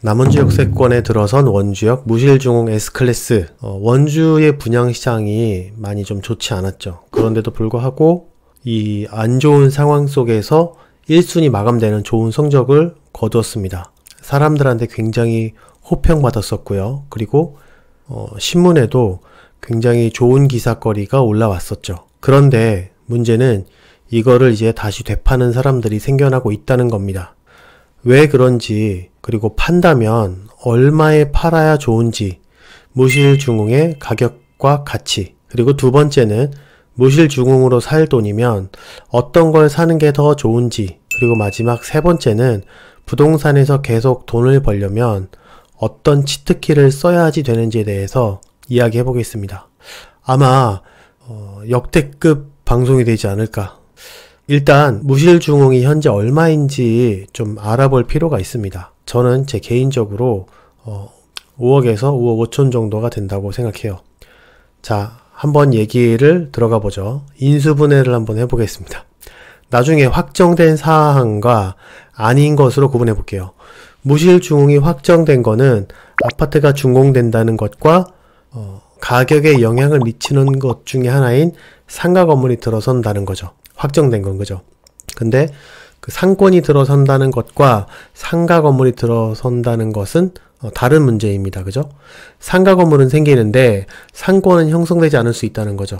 남원주 역세권에 들어선 원주역 무실중흥 S클래스. 원주의 분양시장이 많이 좀 좋지 않았죠. 그런데도 불구하고 이 안 좋은 상황 속에서 1순위 마감되는 좋은 성적을 거두었습니다. 사람들한테 굉장히 호평받았었고요. 그리고 신문에도 굉장히 좋은 기사거리가 올라왔었죠. 그런데 문제는 이거를 이제 다시 되파는 사람들이 생겨나고 있다는 겁니다. 왜 그런지, 그리고 판다면 얼마에 팔아야 좋은지, 무실중흥의 가격과 가치, 그리고 두 번째는 무실중흥으로 살 돈이면 어떤 걸 사는 게 더 좋은지, 그리고 마지막 세 번째는 부동산에서 계속 돈을 벌려면 어떤 치트키를 써야지 되는지에 대해서 이야기해 보겠습니다. 아마 역대급 방송이 되지 않을까. 일단 무실중흥이 현재 얼마인지 좀 알아볼 필요가 있습니다. 저는 제 개인적으로 5억에서 5억 5천 정도가 된다고 생각해요. 자, 한번 얘기를 들어가 보죠. 인수분해를 한번 해보겠습니다. 나중에 확정된 사항과 아닌 것으로 구분해 볼게요. 무실중흥이 확정된 거는 아파트가 준공된다는 것과 가격에 영향을 미치는 것 중에 하나인 상가 건물이 들어선다는 거죠. 확정된 건 그죠. 근데 그 상권이 들어선다는 것과 상가 건물이 들어선다는 것은 다른 문제입니다. 그죠? 상가 건물은 생기는데 상권은 형성되지 않을 수 있다는 거죠.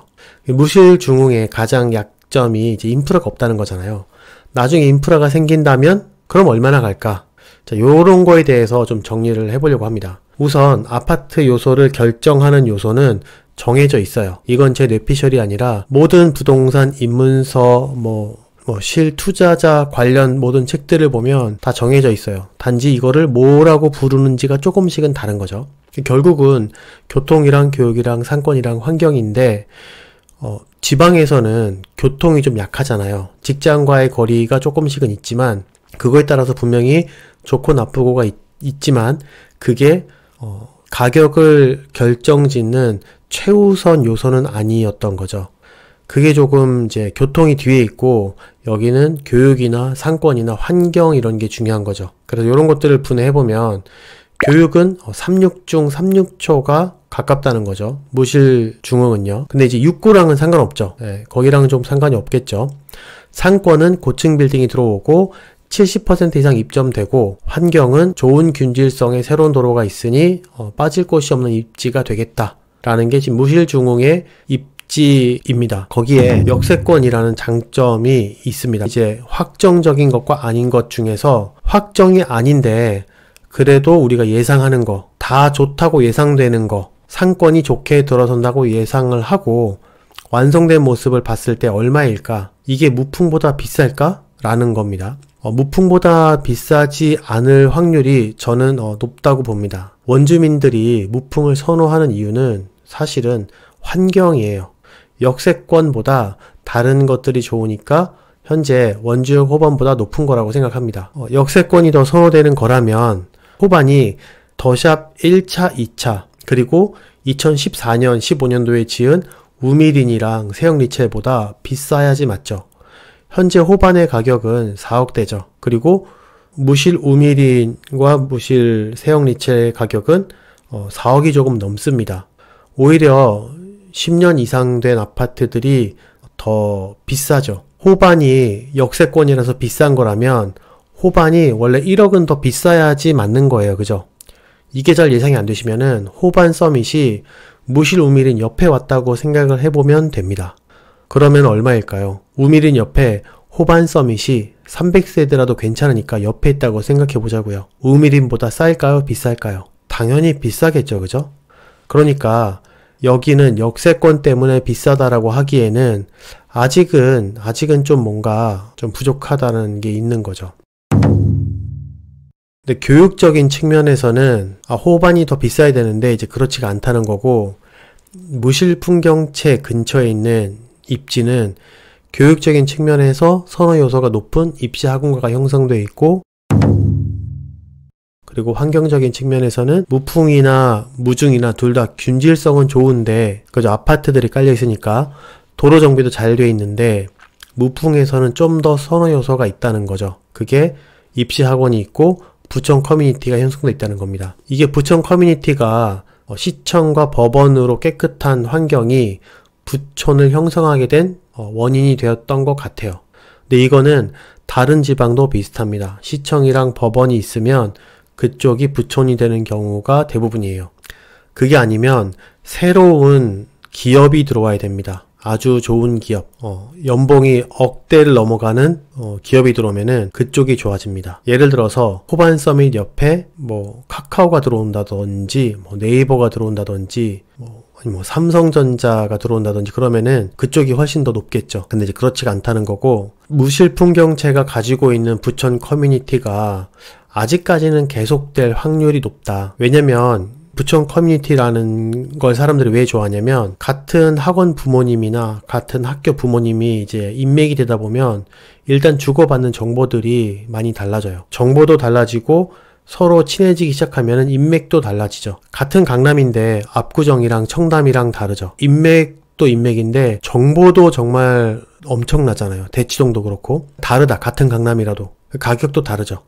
무실중흥의 가장 약점이 이제 인프라가 없다는 거잖아요. 나중에 인프라가 생긴다면 그럼 얼마나 갈까? 자, 요런 거에 대해서 좀 정리를 해보려고 합니다. 우선 아파트 요소를 결정하는 요소는 정해져 있어요. 이건 제 뇌피셜이 아니라 모든 부동산 입문서 실투자자 관련 모든 책들을 보면 다 정해져 있어요. 단지 이거를 뭐라고 부르는지가 조금씩은 다른 거죠. 결국은 교통이랑 교육이랑 상권이랑 환경인데 지방에서는 교통이 좀 약하잖아요. 직장과의 거리가 조금씩은 있지만 그거에 따라서 분명히 좋고 나쁘고가 있지만 그게 가격을 결정짓는 최우선 요소는 아니었던 거죠. 그게 조금 이제 교통이 뒤에 있고 여기는 교육이나 상권이나 환경 이런 게 중요한 거죠. 그래서 이런 것들을 분해해보면 교육은 36 중 36초가 가깝다는 거죠. 무실중흥은요. 근데 이제 6구랑은 상관없죠. 네, 거기랑은 좀 상관이 없겠죠. 상권은 고층 빌딩이 들어오고 70% 이상 입점되고 환경은 좋은 균질성의 새로운 도로가 있으니 빠질 곳이 없는 입지가 되겠다라는 게 지금 무실중흥의 입지입니다. 거기에 역세권이라는 장점이 있습니다. 이제 확정적인 것과 아닌 것 중에서 확정이 아닌데 그래도 우리가 예상하는 거, 다 좋다고 예상되는 거, 상권이 좋게 들어선다고 예상을 하고 완성된 모습을 봤을 때 얼마일까? 이게 무풍보다 비쌀까? 라는 겁니다. 무풍보다 비싸지 않을 확률이 저는 높다고 봅니다. 원주민들이 무풍을 선호하는 이유는 사실은 환경이에요. 역세권보다 다른 것들이 좋으니까 현재 원주역 호반보다 높은 거라고 생각합니다. 역세권이 더 선호되는 거라면 호반이 더샵 1차, 2차 그리고 2014년, 15년도에 지은 우미린이랑 세영리첼보다 비싸야지 맞죠. 현재 호반의 가격은 4억대죠. 그리고 무실 우미린과 무실 세영리첼의 가격은 4억이 조금 넘습니다. 오히려 10년 이상 된 아파트들이 더 비싸죠. 호반이 역세권이라서 비싼 거라면 호반이 원래 1억은 더 비싸야지 맞는 거예요. 그죠? 이게 잘 예상이 안 되시면은 호반 서밋이 무실 우미린 옆에 왔다고 생각을 해보면 됩니다. 그러면 얼마일까요? 우미린 옆에 호반 서밋이 300세대라도 괜찮으니까 옆에 있다고 생각해 보자고요. 우미린보다 쌀까요? 비쌀까요? 당연히 비싸겠죠. 그죠? 그러니까 여기는 역세권 때문에 비싸다라고 하기에는 아직은 좀 뭔가 좀 부족하다는 게 있는 거죠. 근데 교육적인 측면에서는 호반이 더 비싸야 되는데 이제 그렇지가 않다는 거고 무실풍경채 근처에 있는 입지는 교육적인 측면에서 선호 요소가 높은 입시 학원가가 형성되어 있고 그리고 환경적인 측면에서는 무풍이나 무중이나 둘 다 균질성은 좋은데 그죠? 아파트들이 깔려 있으니까 도로 정비도 잘 되어 있는데 무풍에서는 좀 더 선호 요소가 있다는 거죠. 그게 입시 학원이 있고 부천 커뮤니티가 형성되어 있다는 겁니다. 이게 부천 커뮤니티가 시청과 법원으로 깨끗한 환경이 부촌을 형성하게 된 원인이 되었던 것 같아요. 근데 이거는 다른 지방도 비슷합니다. 시청이랑 법원이 있으면 그쪽이 부촌이 되는 경우가 대부분이에요. 그게 아니면 새로운 기업이 들어와야 됩니다. 아주 좋은 기업, 연봉이 억대를 넘어가는 기업이 들어오면은 그쪽이 좋아집니다. 예를 들어서 호반 서밋 옆에 뭐 카카오가 들어온다든지 뭐 네이버가 들어온다든지 아니 삼성전자가 들어온다든지 그러면은 그쪽이 훨씬 더 높겠죠. 근데 이제 그렇지가 않다는 거고, 무실풍경채가 가지고 있는 부천 커뮤니티가 아직까지는 계속될 확률이 높다. 왜냐면 부천 커뮤니티라는 걸 사람들이 왜 좋아하냐면, 같은 학원 부모님이나 같은 학교 부모님이 이제 인맥이 되다 보면 일단 주고받는 정보들이 많이 달라져요. 정보도 달라지고 서로 친해지기 시작하면 인맥도 달라지죠. 같은 강남인데 압구정이랑 청담이랑 다르죠. 인맥도 인맥인데 정보도 정말 엄청나잖아요. 대치동도 그렇고 다르다. 같은 강남이라도 가격도 다르죠.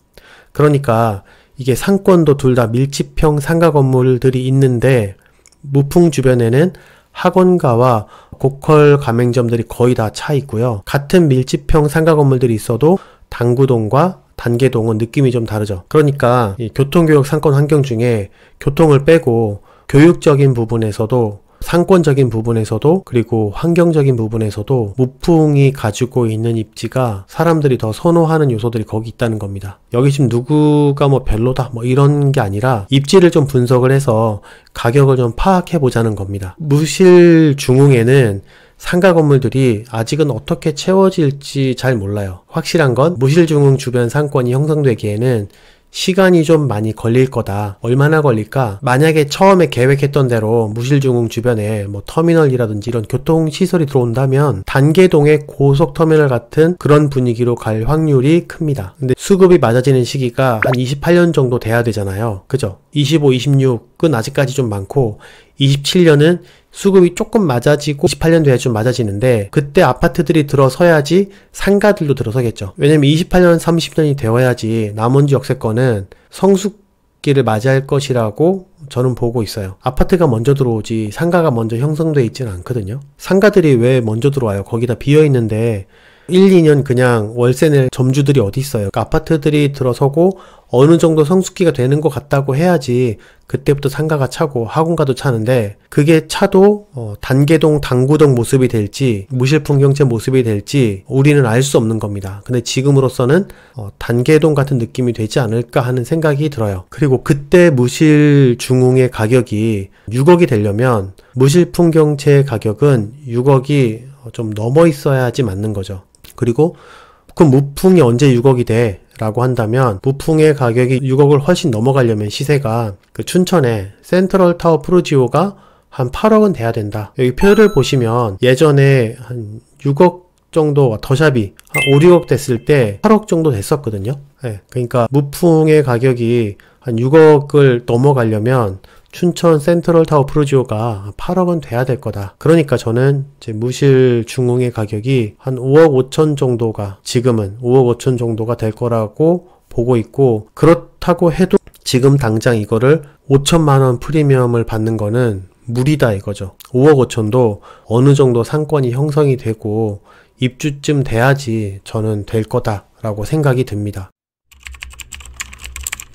그러니까 이게 상권도 둘 다 밀집형 상가 건물들이 있는데 무풍 주변에는 학원가와 고퀄 가맹점들이 거의 다 차 있고요. 같은 밀집형 상가 건물들이 있어도 당구동과 단계동은 느낌이 좀 다르죠. 그러니까 이 교통교육 상권 환경 중에 교통을 빼고 교육적인 부분에서도, 상권적인 부분에서도, 그리고 환경적인 부분에서도 무풍이 가지고 있는 입지가 사람들이 더 선호하는 요소들이 거기 있다는 겁니다. 여기 지금 누구가 뭐 별로다 뭐 이런 게 아니라 입지를 좀 분석을 해서 가격을 좀 파악해 보자는 겁니다. 무실 중흥에는 상가 건물들이 아직은 어떻게 채워질지 잘 몰라요. 확실한 건 무실중흥 주변 상권이 형성되기에는 시간이 좀 많이 걸릴 거다. 얼마나 걸릴까? 만약에 처음에 계획했던 대로 무실중흥 주변에 뭐 터미널이라든지 이런 교통시설이 들어온다면 단계동의 고속터미널 같은 그런 분위기로 갈 확률이 큽니다. 근데 수급이 맞아지는 시기가 한 28년 정도 돼야 되잖아요. 그죠? 25, 26은 아직까지 좀 많고 27년은 수급이 조금 맞아지고 28년 돼야 좀 맞아지는데, 그때 아파트들이 들어서야지 상가들도 들어서겠죠. 왜냐면 28년, 30년이 되어야지 남원주 역세권은 성숙기를 맞이할 것이라고 저는 보고 있어요. 아파트가 먼저 들어오지 상가가 먼저 형성돼 있지는 않거든요. 상가들이 왜 먼저 들어와요? 거기다 비어있는데 1, 2년 그냥 월세 낼 점주들이 어디 있어요. 그러니까 아파트들이 들어서고 어느 정도 성숙기가 되는 것 같다고 해야지 그때부터 상가가 차고 학원가도 차는데, 그게 차도 단계동, 당구동 모습이 될지 무실풍경채 모습이 될지 우리는 알 수 없는 겁니다. 근데 지금으로서는 단계동 같은 느낌이 되지 않을까 하는 생각이 들어요. 그리고 그때 무실중흥의 가격이 6억이 되려면 무실풍경채 가격은 6억이 좀 넘어 있어야지 맞는 거죠. 그리고 그 무풍이 언제 6억이 돼? 라고 한다면 무풍의 가격이 6억을 훨씬 넘어가려면 시세가 그 춘천에 센트럴타워 프루지오가 한 8억은 돼야 된다. 여기 표를 보시면 예전에 한 6억 정도 더샵이 한 5, 6억 됐을 때 8억 정도 됐었거든요. 네, 그러니까 무풍의 가격이 한 6억을 넘어가려면 춘천 센트럴타워 프루지오가 8억은 돼야 될 거다. 그러니까 저는 제 무실 중흥의 가격이 한 5억 5천 정도가, 지금은 5억 5천 정도가 될 거라고 보고 있고, 그렇다고 해도 지금 당장 이거를 5천만 원 프리미엄을 받는 거는 무리다 이거죠. 5억 5천도 어느 정도 상권이 형성이 되고 입주쯤 돼야지 저는 될 거다라고 생각이 듭니다.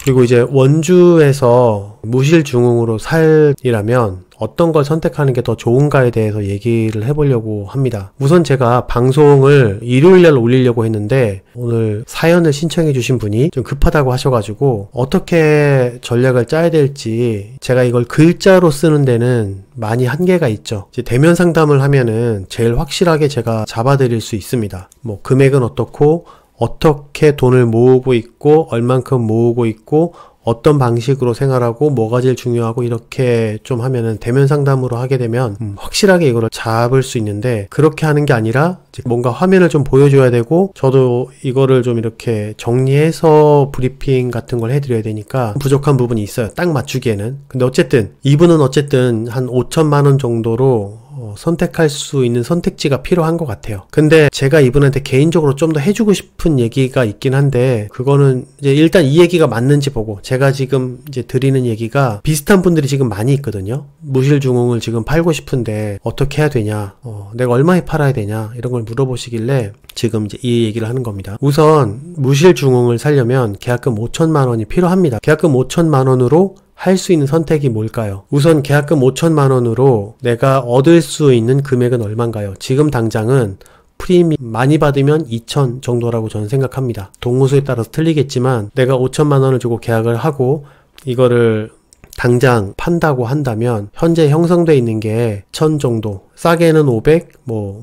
그리고 이제 원주에서 무실중흥으로 살이라면 어떤 걸 선택하는 게 더 좋은가에 대해서 얘기를 해보려고 합니다. 우선 제가 방송을 일요일날 올리려고 했는데 오늘 사연을 신청해 주신 분이 좀 급하다고 하셔가지고 어떻게 전략을 짜야 될지, 제가 이걸 글자로 쓰는 데는 많이 한계가 있죠. 이제 대면 상담을 하면은 제일 확실하게 제가 잡아드릴 수 있습니다. 뭐 금액은 어떻고 어떻게 돈을 모으고 있고 얼만큼 모으고 있고 어떤 방식으로 생활하고 뭐가 제일 중요하고 이렇게 좀 하면은 대면 상담으로 하게 되면 확실하게 이거를 잡을 수 있는데, 그렇게 하는 게 아니라 뭔가 화면을 좀 보여줘야 되고 저도 이거를 좀 이렇게 정리해서 브리핑 같은 걸 해드려야 되니까 부족한 부분이 있어요. 딱 맞추기에는. 근데 어쨌든 이분은 어쨌든 한 5천만 원 정도로 선택할 수 있는 선택지가 필요한 것 같아요. 근데 제가 이분한테 개인적으로 좀 더 해주고 싶은 얘기가 있긴 한데, 그거는 이제 일단 이 얘기가 맞는지 보고, 제가 지금 이제 드리는 얘기가 비슷한 분들이 지금 많이 있거든요. 무실중흥을 지금 팔고 싶은데 어떻게 해야 되냐, 내가 얼마에 팔아야 되냐, 이런 걸 물어보시길래 지금 이제 이 얘기를 하는 겁니다. 우선 무실중흥을 살려면 계약금 5천만 원이 필요합니다. 계약금 5천만 원으로 할 수 있는 선택이 뭘까요? 우선 계약금 5천만 원으로 내가 얻을 수 있는 금액은 얼마인가요? 지금 당장은 프리미엄 많이 받으면 2천 정도라고 저는 생각합니다. 동호수에 따라서 틀리겠지만 내가 5천만 원을 주고 계약을 하고 이거를 당장 판다고 한다면 현재 형성되어 있는 게 1000 정도, 싸게는 500,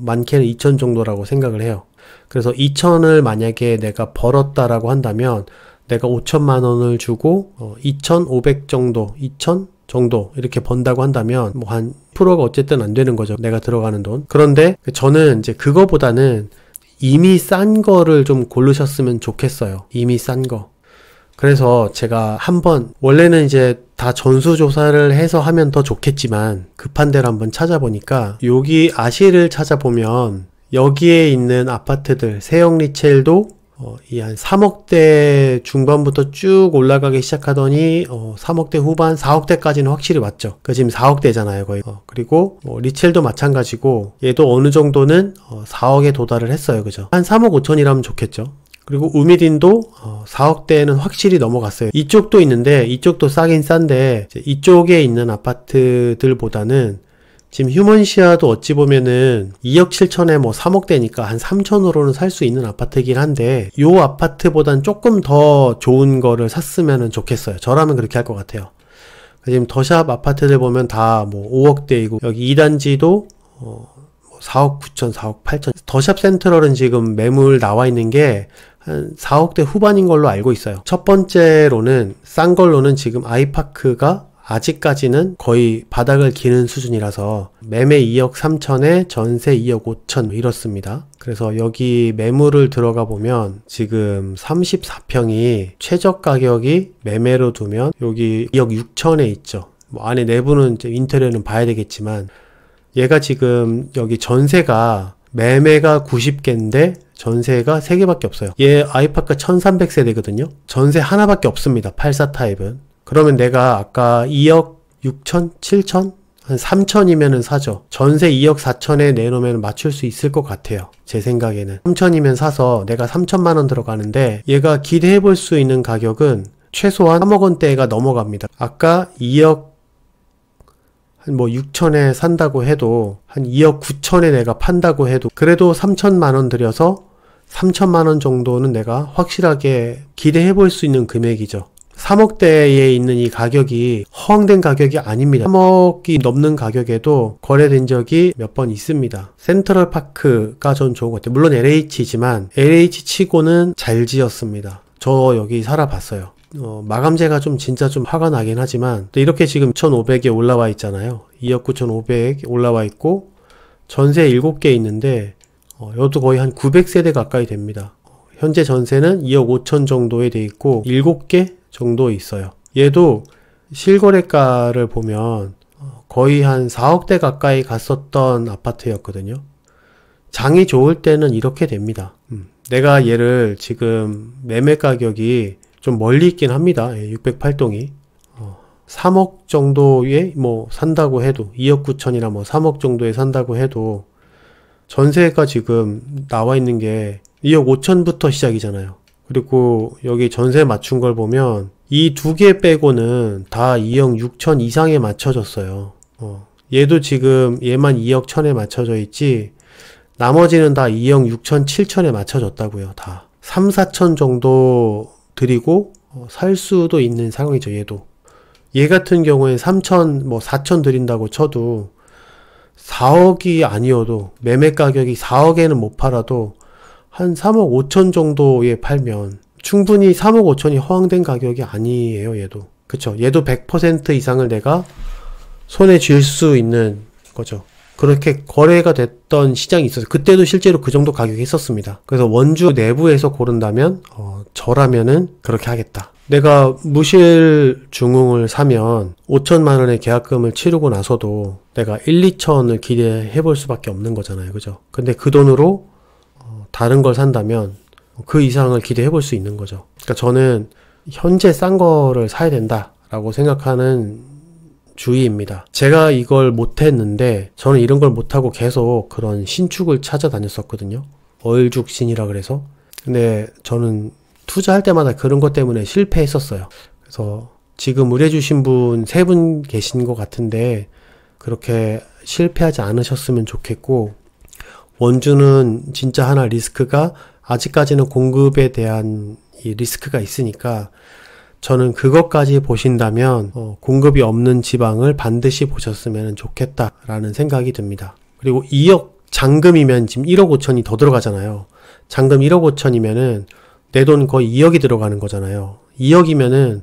많게는 2000 정도라고 생각을 해요. 그래서 2000을 만약에 내가 벌었다라고 한다면 내가 5천만 원을 주고 2,500 정도, 2,000 정도 이렇게 번다고 한다면 한 10%가 어쨌든 안 되는 거죠. 내가 들어가는 돈. 그런데 저는 이제 그거보다는 이미 싼 거를 좀 고르셨으면 좋겠어요. 이미 싼 거. 그래서 제가 한번 원래는 이제 다 전수조사를 해서 하면 더 좋겠지만 급한 데를 한번 찾아보니까 여기 아시를 찾아보면 여기에 있는 아파트들 세형 리첼도 이 한 3억대 중반부터 쭉 올라가기 시작하더니 3억대 후반 4억대까지는 확실히 왔죠. 지금 4억대잖아요 거의. 그리고 리첼도 마찬가지고 얘도 어느 정도는 4억에 도달을 했어요. 그죠? 한 3억 5천이라면 좋겠죠. 그리고 우미딘도 4억대는 확실히 넘어갔어요. 이쪽도 있는데 이쪽도 싸긴 싼데 이쪽에 있는 아파트들보다는 지금 휴먼시아도 어찌 보면은 2억 7천에 3억대니까 한 3천으로는 살 수 있는 아파트이긴 한데 요 아파트보단 조금 더 좋은 거를 샀으면 좋겠어요. 저라면 그렇게 할 것 같아요. 지금 더샵 아파트들 보면 다 5억대이고 여기 2단지도 4억 9천, 4억 8천. 더샵 센트럴은 지금 매물 나와 있는 게 한 4억대 후반인 걸로 알고 있어요. 첫 번째로는 싼 걸로는 지금 아이파크가 아직까지는 거의 바닥을 기는 수준이라서 매매 2억 3천에 전세 2억 5천 이렇습니다. 그래서 여기 매물을 들어가 보면 지금 34평이 최저 가격이 매매로 두면 여기 2억 6천에 있죠. 안에 내부는 이제 인테리어는 봐야 되겠지만 얘가 지금 여기 전세가 매매가 90개인데 전세가 3개밖에 없어요. 얘 아이파크 1300세대거든요. 전세 하나밖에 없습니다. 84 타입은. 그러면 내가 아까 2억 6천, 7천? 한 3천이면은 사죠. 전세 2억 4천에 내놓으면 맞출 수 있을 것 같아요. 제 생각에는. 3천이면 사서 내가 3천만 원 들어가는데 얘가 기대해 볼 수 있는 가격은 최소한 3억 원대가 넘어갑니다. 아까 2억 한 6천에 산다고 해도 한 2억 9천에 내가 판다고 해도 그래도 3천만 원 들여서 3천만 원 정도는 내가 확실하게 기대해 볼 수 있는 금액이죠. 3억대에 있는 이 가격이 허황된 가격이 아닙니다. 3억이 넘는 가격에도 거래된 적이 몇 번 있습니다. 센트럴파크가 전 좋은 것 같아요. 물론 LH지만 LH 치고는 잘 지었습니다. 저 여기 살아봤어요. 마감재가 진짜 좀 화가 나긴 하지만 이렇게 지금 1,500에 올라와 있잖아요. 2억 9,500 올라와 있고 전세 7개 있는데 이것도 거의 한 900세대 가까이 됩니다. 현재 전세는 2억 5천 정도에 돼 있고 7개 정도 있어요. 얘도 실거래가를 보면 거의 한 4억대 가까이 갔었던 아파트였거든요. 장이 좋을 때는 이렇게 됩니다. 내가 얘를 지금 매매 가격이 좀 멀리 있긴 합니다. 608동이 3억 정도에 산다고 해도 2억 9천이나 3억 정도에 산다고 해도 전세가 지금 나와 있는 게 2억 5천부터 시작이잖아요. 그리고 여기 전세 맞춘 걸 보면 이 두 개 빼고는 다 2억 6천 이상에 맞춰졌어요. 얘도 지금 얘만 2억 1천에 맞춰져 있지 나머지는 다 2억 6천 7천에 맞춰졌다고요. 다 3, 4천 정도 드리고 살 수도 있는 상황이죠. 얘 같은 경우에 3천 4천 드린다고 쳐도 4억이 아니어도 매매 가격이 4억에는 못 팔아도 한 3억 5천 정도에 팔면 충분히 3억 5천이 허황된 가격이 아니에요. 얘도. 그쵸? 얘도 100% 이상을 내가 손에 쥘 수 있는 거죠. 그렇게 거래가 됐던 시장이 있어서 그때도 실제로 그 정도 가격이 있었습니다. 그래서 원주 내부에서 고른다면 저라면은 그렇게 하겠다. 내가 무실중흥을 사면 5천만 원의 계약금을 치르고 나서도 내가 1, 2천을 기대해 볼 수밖에 없는 거잖아요. 그죠? 근데 그 돈으로 다른 걸 산다면 그 이상을 기대해 볼 수 있는 거죠. 그러니까 저는 현재 싼 거를 사야 된다라고 생각하는 주의입니다. 제가 이걸 못했는데 저는 이런 걸 못하고 계속 그런 신축을 찾아다녔었거든요. 얼죽신이라 그래서. 근데 저는 투자할 때마다 그런 것 때문에 실패했었어요. 그래서 지금 의뢰주신 분 3분 계신 것 같은데 그렇게 실패하지 않으셨으면 좋겠고, 원주는 진짜 하나 리스크가 아직까지는 공급에 대한 이 리스크가 있으니까 저는 그것까지 보신다면 공급이 없는 지방을 반드시 보셨으면 좋겠다라는 생각이 듭니다. 그리고 2억 잔금이면 지금 1억 5천이 더 들어가잖아요. 잔금 1억 5천이면은 내 돈 거의 2억이 들어가는 거잖아요. 2억이면은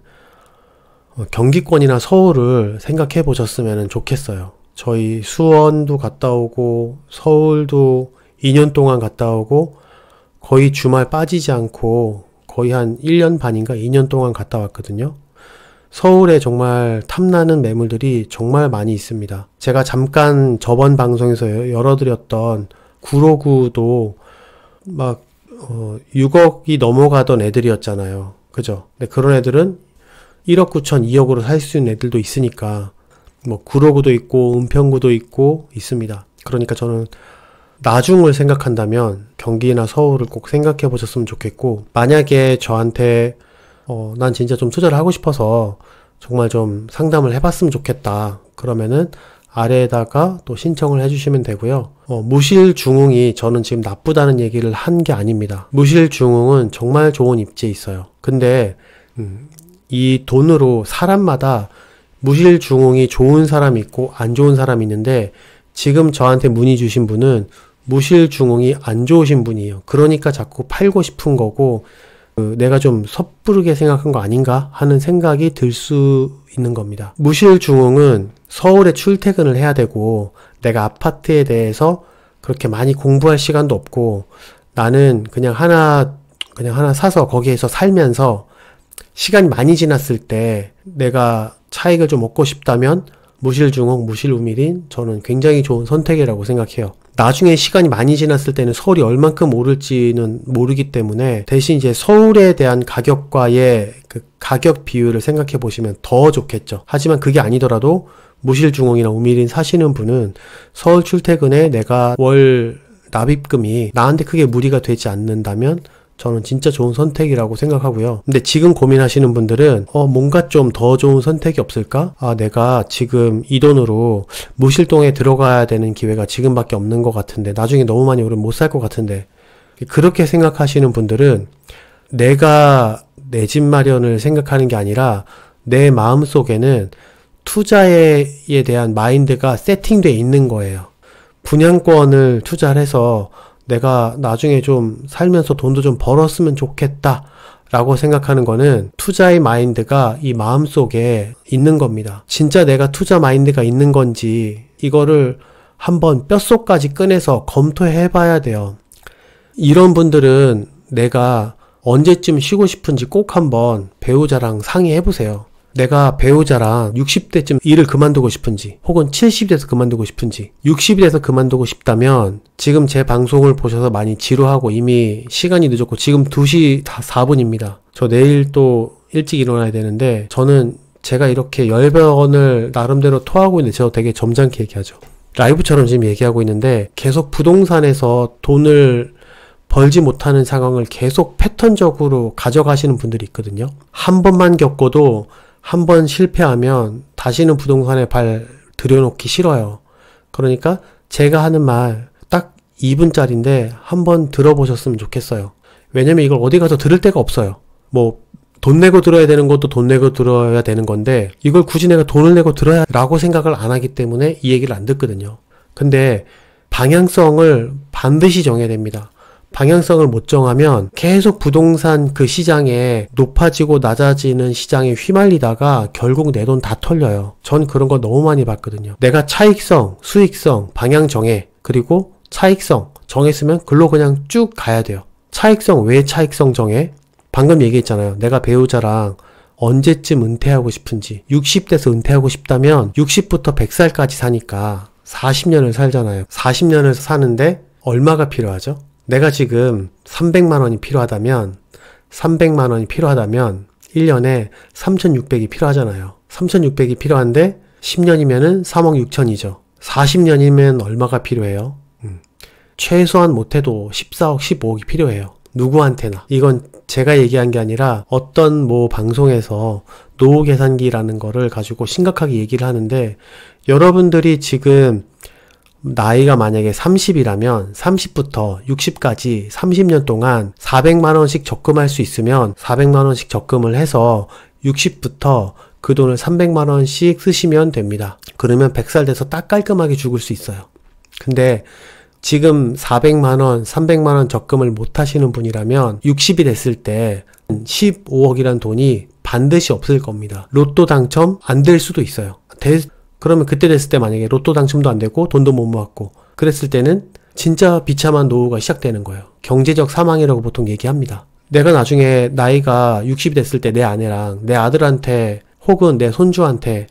경기권이나 서울을 생각해 보셨으면 좋겠어요. 저희 수원도 갔다 오고 서울도 2년 동안 갔다 오고 거의 주말 빠지지 않고 거의 한 1년 반인가 2년 동안 갔다 왔거든요. 서울에 정말 탐나는 매물들이 정말 많이 있습니다. 제가 잠깐 저번 방송에서 열어드렸던 구로구도 막 6억이 넘어가던 애들이었잖아요. 그죠? 근데 그런 애들은 1억 9천, 2억으로 살 수 있는 애들도 있으니까 뭐 구로구도 있고 은평구도 있고 있습니다. 그러니까 저는 나중을 생각한다면 경기나 서울을 꼭 생각해 보셨으면 좋겠고, 만약에 저한테 난 진짜 좀 투자를 하고 싶어서 정말 좀 상담을 해봤으면 좋겠다, 그러면은 아래에다가 또 신청을 해주시면 되고요. 무실중흥이 저는 지금 나쁘다는 얘기를 한 게 아닙니다. 무실중흥은 정말 좋은 입지에 있어요. 근데 이 돈으로 사람마다 무실중흥이 좋은 사람이 있고 안 좋은 사람이 있는데, 지금 저한테 문의 주신 분은 무실중흥이 안 좋으신 분이에요. 그러니까 자꾸 팔고 싶은 거고, 내가 좀 섣부르게 생각한 거 아닌가 하는 생각이 들 수 있는 겁니다. 무실중흥은 서울에 출퇴근을 해야 되고 내가 아파트에 대해서 그렇게 많이 공부할 시간도 없고, 나는 그냥 하나 사서 거기에서 살면서 시간이 많이 지났을 때 내가 차익을 좀 얻고 싶다면 무실중흥, 무실우밀인 저는 굉장히 좋은 선택이라고 생각해요. 나중에 시간이 많이 지났을 때는 서울이 얼만큼 오를지는 모르기 때문에 대신 이제 서울에 대한 가격과의 그 가격 비율을 생각해 보시면 더 좋겠죠. 하지만 그게 아니더라도 무실중흥이나 우밀인 사시는 분은 서울 출퇴근에 내가 월 납입금이 나한테 크게 무리가 되지 않는다면 저는 진짜 좋은 선택이라고 생각하고요. 근데 지금 고민하시는 분들은 뭔가 좀 더 좋은 선택이 없을까? 내가 지금 이 돈으로 무실동에 들어가야 되는 기회가 지금밖에 없는 것 같은데, 나중에 너무 많이 오르면 못 살 것 같은데, 그렇게 생각하시는 분들은 내가 내 집 마련을 생각하는 게 아니라 내 마음속에는 투자에 대한 마인드가 세팅되어 있는 거예요. 분양권을 투자를 해서 내가 나중에 좀 살면서 돈도 좀 벌었으면 좋겠다 라고 생각하는 거는 투자의 마인드가 이 마음속에 있는 겁니다. 진짜 내가 투자 마인드가 있는 건지 이거를 한번 뼛속까지 꺼내서 검토해 봐야 돼요. 이런 분들은 내가 언제쯤 쉬고 싶은지 꼭 한번 배우자랑 상의해 보세요. 내가 배우자랑 60대쯤 일을 그만두고 싶은지, 혹은 70대에서 그만두고 싶은지, 60이 돼서 그만두고 싶다면 지금 제 방송을 보셔서 많이 지루하고 이미 시간이 늦었고 지금 2시 4분입니다. 저 내일 또 일찍 일어나야 되는데, 저는 제가 이렇게 열변을 나름대로 토하고 있는데 저 되게 점잖게 얘기하죠. 라이브처럼 지금 얘기하고 있는데 계속 부동산에서 돈을 벌지 못하는 상황을 계속 패턴적으로 가져가시는 분들이 있거든요. 한 번만 겪어도 한 번 실패하면 다시는 부동산에 발 들여놓기 싫어요. 그러니까 제가 하는 말 딱 2분짜리인데 한번 들어보셨으면 좋겠어요. 왜냐면 이걸 어디 가서 들을 데가 없어요. 뭐 돈 내고 들어야 되는 것도 돈 내고 들어야 되는 건데 이걸 굳이 내가 돈을 내고 들어야 라고 생각을 안 하기 때문에 이 얘기를 안 듣거든요. 근데 방향성을 반드시 정해야 됩니다. 방향성을 못 정하면 계속 부동산 그 시장에 높아지고 낮아지는 시장에 휘말리다가 결국 내 돈 다 털려요. 전 그런 거 너무 많이 봤거든요. 내가 차익성, 수익성, 방향 정해, 그리고 차익성 정했으면 글로 그냥 쭉 가야 돼요. 차익성, 왜 차익성 정해? 방금 얘기했잖아요. 내가 배우자랑 언제쯤 은퇴하고 싶은지. 60대에서 은퇴하고 싶다면 60부터 100살까지 사니까 40년을 살잖아요. 40년을 사는데 얼마가 필요하죠? 내가 지금 300만 원이 필요하다면 1년에 3,600이 필요하잖아요. 3,600이 필요한데 10년이면은 3억 6천이죠. 40년이면 얼마가 필요해요? 최소한 못해도 14억, 15억이 필요해요. 누구한테나. 이건 제가 얘기한 게 아니라 어떤 뭐 방송에서 노후 계산기라는 거를 가지고 심각하게 얘기를 하는데, 여러분들이 지금 나이가 만약에 30이라면 30부터 60까지 30년 동안 400만 원씩 적금할 수 있으면 400만 원씩 적금을 해서 60부터 그 돈을 300만 원씩 쓰시면 됩니다. 그러면 100살 돼서 딱 깔끔하게 죽을 수 있어요. 근데 지금 400만 원, 300만 원 적금을 못 하시는 분이라면 60이 됐을 때 15억이란 돈이 반드시 없을 겁니다. 로또 당첨 안 될 수도 있어요. 그러면 그때 됐을 때 만약에 로또 당첨도 안 되고 돈도 못 모았고 그랬을 때는 진짜 비참한 노후가 시작되는 거예요. 경제적 사망이라고 보통 얘기합니다. 내가 나중에 나이가 60이 됐을 때 내 아내랑 내 아들한테 혹은 내 손주한테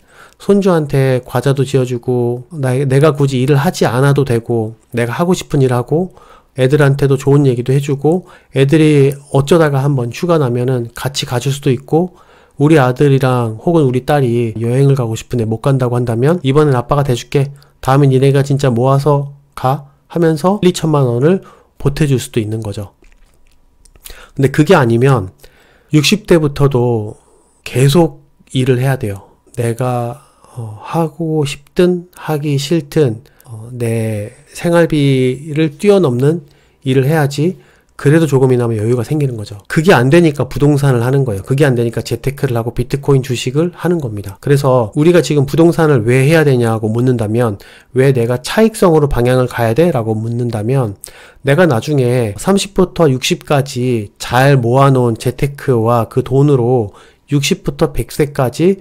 과자도 지어주고 내가 굳이 일을 하지 않아도 되고 내가 하고 싶은 일 하고 애들한테도 좋은 얘기도 해주고 애들이 어쩌다가 한번 휴가 나면은 같이 가줄 수도 있고, 우리 아들이랑 혹은 우리 딸이 여행을 가고 싶은데 못 간다고 한다면 이번엔 아빠가 대줄게, 다음엔 니네가 진짜 모아서 가 하면서 2천만 원을 보태줄 수도 있는 거죠. 근데 그게 아니면 60대부터도 계속 일을 해야 돼요. 내가 하고 싶든 하기 싫든 내 생활비를 뛰어넘는 일을 해야지 그래도 조금이나마 여유가 생기는 거죠. 그게 안 되니까 부동산을 하는 거예요. 그게 안 되니까 재테크를 하고 비트코인 주식을 하는 겁니다. 그래서 우리가 지금 부동산을 왜 해야 되냐고 묻는다면, 왜 내가 차익성으로 방향을 가야 돼? 라고 묻는다면, 내가 나중에 30부터 60까지 잘 모아놓은 재테크와 그 돈으로 60부터 100세까지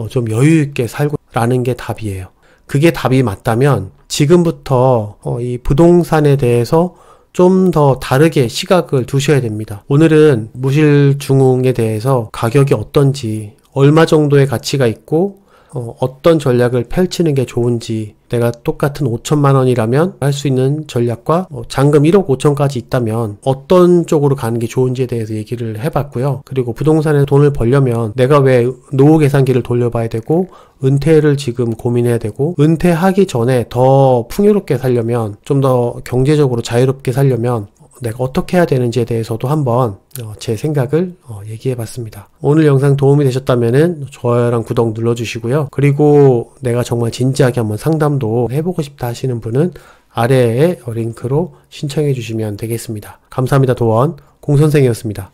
좀 여유있게 살고 라는 게 답이에요. 그게 답이 맞다면 지금부터 이 부동산에 대해서 좀 더 다르게 시각을 두셔야 됩니다. 오늘은 무실중흥에 대해서 가격이 어떤지, 얼마 정도의 가치가 있고 어떤 전략을 펼치는 게 좋은지, 내가 똑같은 5천만 원이라면 할 수 있는 전략과 잔금 1억 5천까지 있다면 어떤 쪽으로 가는 게 좋은지에 대해서 얘기를 해봤고요. 그리고 부동산에 돈을 벌려면 내가 왜 노후 계산기를 돌려봐야 되고 은퇴를 지금 고민해야 되고, 은퇴하기 전에 더 풍요롭게 살려면, 좀 더 경제적으로 자유롭게 살려면 내가 어떻게 해야 되는지에 대해서도 한번 제 생각을 얘기해봤습니다. 오늘 영상 도움이 되셨다면 좋아요랑 구독 눌러주시고요. 그리고 내가 정말 진지하게 한번 상담도 해보고 싶다 하시는 분은 아래에 링크로 신청해 주시면 되겠습니다. 감사합니다. 도원 공선생이었습니다.